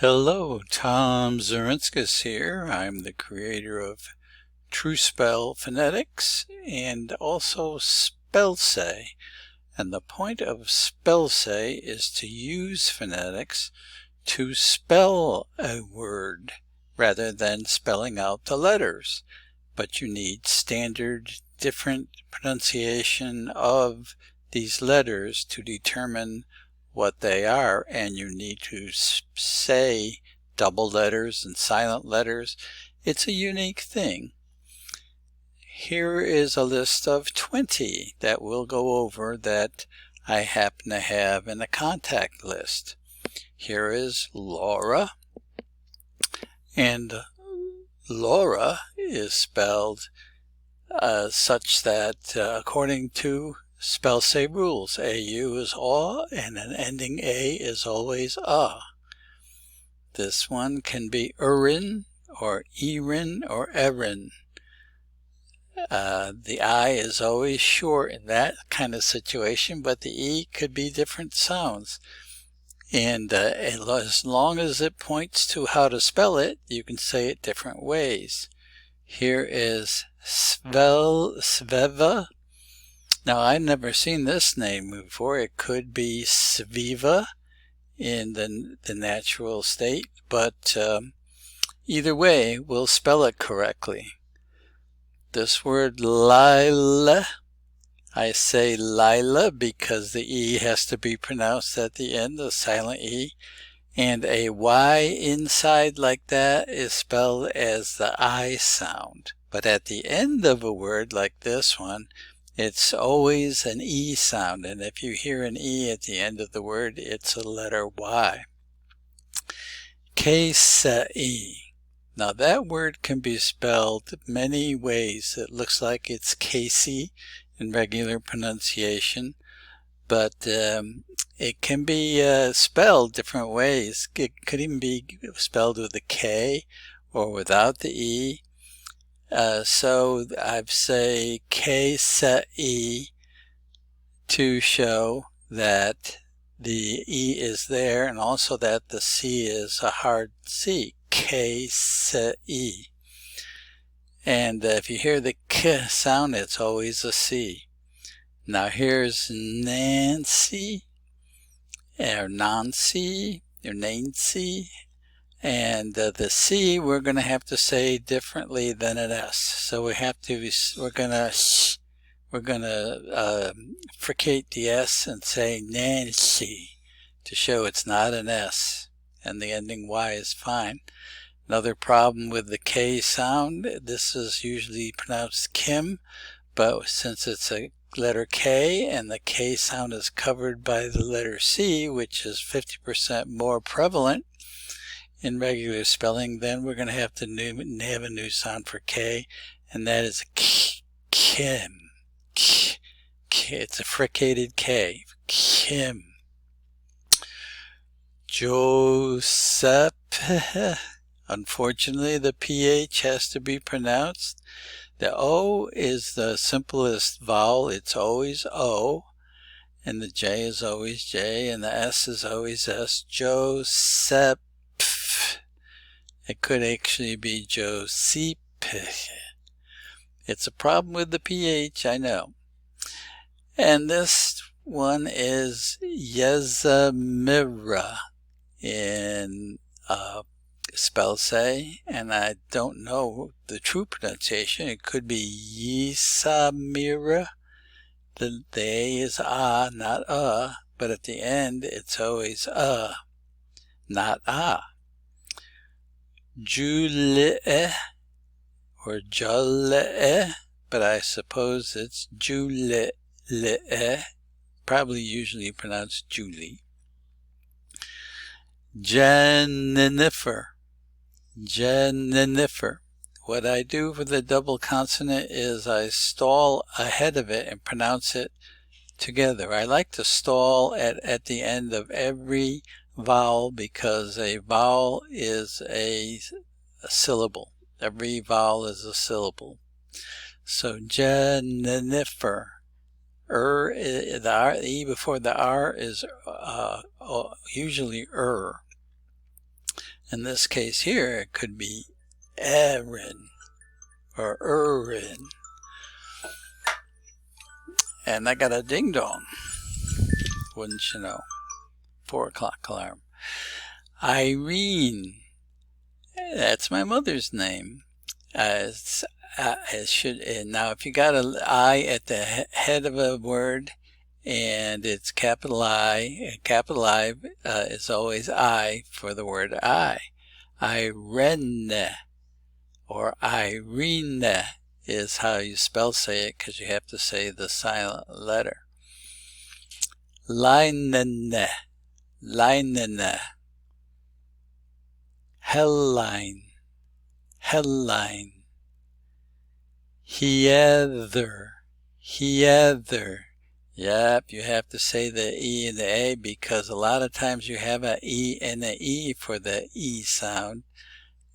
Hello, Tom Zerinskis here. I'm the creator of TrueSpell Phonetics and also Spelsay. And the point of Spelsay is to use phonetics to spell a word rather than spelling out the letters. But you need standard different pronunciation of these letters to determine what they are, and you need to say double letters and silent letters. It's a unique thing. Here is a list of 20 that we'll go over that I happen to have in a contact list. Here is Laura, and Laura is spelled such that according to Spelsay rules, AU is AW and an ending A is always This one can be Urin or Erin or Erin. The I is always short in that kind of situation, but the E could be different sounds. And as long as it points to how to spell it, you can say it different ways. Here is Sveva. Now, I've never seen this name before. It could be Sviva in the natural state, but either way, we'll spell it correctly. This word Lila, I say Lila because the E has to be pronounced at the end, the silent E, and a Y inside like that is spelled as the I sound. But at the end of a word like this one, it's always an E sound, and if you hear an E at the end of the word, it's a letter Y. Kesai. Now that word can be spelled many ways. It looks like it's Casey in regular pronunciation, but it can be spelled different ways. It could even be spelled with a K or without the E. So I'd say Kesai to show that the E is there and also that the C is a hard C. Kesai. And if you hear the K sound, it's always a C. Now here's Nancy, or Nancy, or Nancy. And the C we're going to have to say differently than an S. So we're going to fricate the S and say Nancy to show it's not an S, and the ending Y is fine. Another problem with the K sound, this is usually pronounced Kim, but since it's a letter K and the K sound is covered by the letter C, which is 50% more prevalent in regular spelling, then we're going to have a new sound for K, and that is Kim. It's a fricated K. Kim. Joseph. Unfortunately, the PH has to be pronounced. The O is the simplest vowel. It's always O. And the J is always J. And the S is always S. Joseph. It could actually be Joseph. It's a problem with the PH, I know. And this one is Yezamira in Spelsay, and I don't know the true pronunciation. It could be Yisamira. The A is A, not but at the end it's always not A. Julie or Jolie, but I suppose it's Julie, probably usually pronounced Julie. Jennifer. What I do for the double consonant is I stall ahead of it and pronounce it together. I like to stall at the end of every vowel because a vowel is a syllable. Every vowel is a syllable. So Jennifer. The R, the E before the R is usually In this case here, it could be Erin or Erin. And I got a ding dong, wouldn't you know? 4 o'clock alarm. Irene, that's my mother's name. It should, now if you got an I at the head of a word and it's capital I is always I for the word I. Irene or Irene is how you spell say it, because you have to say the silent letter. Leinen, Leinen. Helline, Helline. Heather, Heather. Yep, you have to say the E and the A, because a lot of times you have an E and an E for the E sound.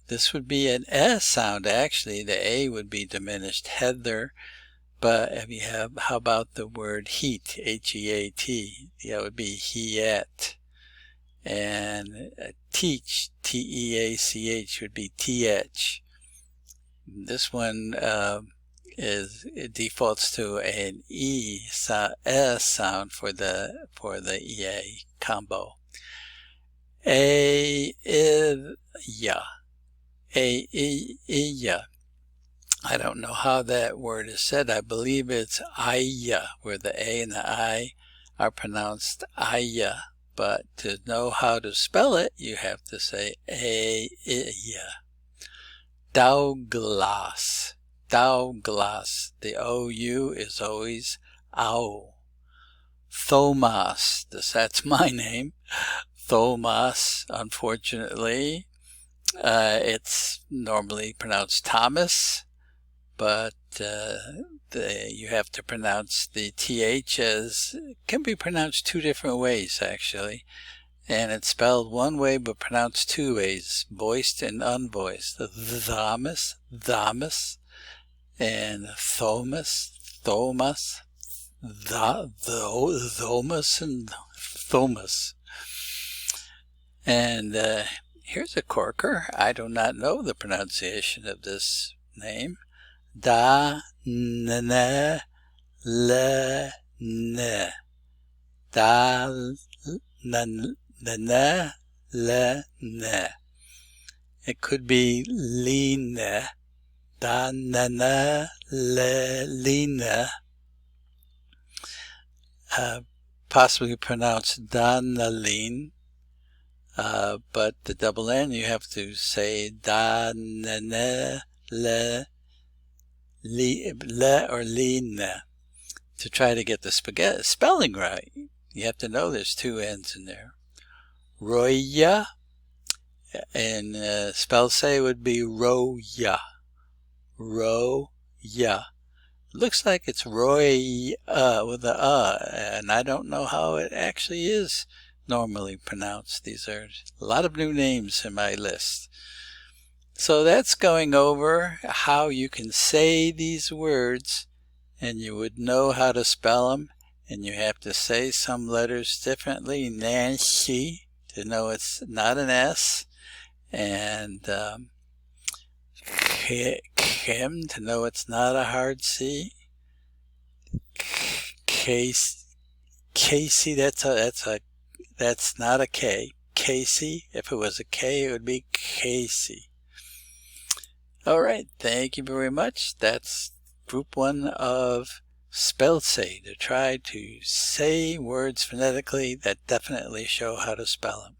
This would be an S sound, actually. The A would be diminished, Heather. But if you have, how about the word heat, H-E-A-T? That would be heat. And teach, T-E-A-C-H, would be T-H. This one it defaults to an E S sound for the EA combo. A-I-Y-A. I don't know how that word is said. I believe it's Aya, where the A and the I are pronounced Aya. But to know how to spell it, you have to say A-I-Y. Douglas, Douglas. The O-U is always ow. Thomas, that's my name. Thomas, unfortunately. It's normally pronounced Thomas, but you have to pronounce the TH as, it can be pronounced 2 different ways actually, and it's spelled one way but pronounced 2 ways, voiced and unvoiced. Thomas, Thomas, and Thomas, Thomas, Thomas, and Thomas. And here's a corker. I do not know the pronunciation of this name. Da ne le ne. Da ne le ne. It could be line. Da ne le line. Possibly pronounced Danaline. But the double N, you have to say da ne le or line to try to get the spelling right. You have to know there's 2 N's in there. Roya, and Spelsay would be Roya. Roya. Looks like it's Roy with a and I don't know how it actually is normally pronounced. These are a lot of new names in my list. So that's going over how you can say these words and you would know how to spell them, and you have to say some letters differently. Nancy, to know it's not an S, and Kim, to know it's not a hard C. Casey, that's not a K. Casey, if it was a K, it would be Casey. All right, thank you very much. That's group 1 of Spelsay, to try to say words phonetically that definitely show how to spell them.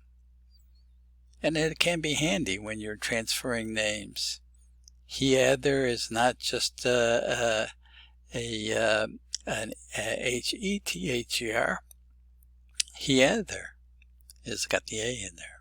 And it can be handy when you're transferring names. Heather is not just an H-E-T-H-E-R. Heather has got the A in there.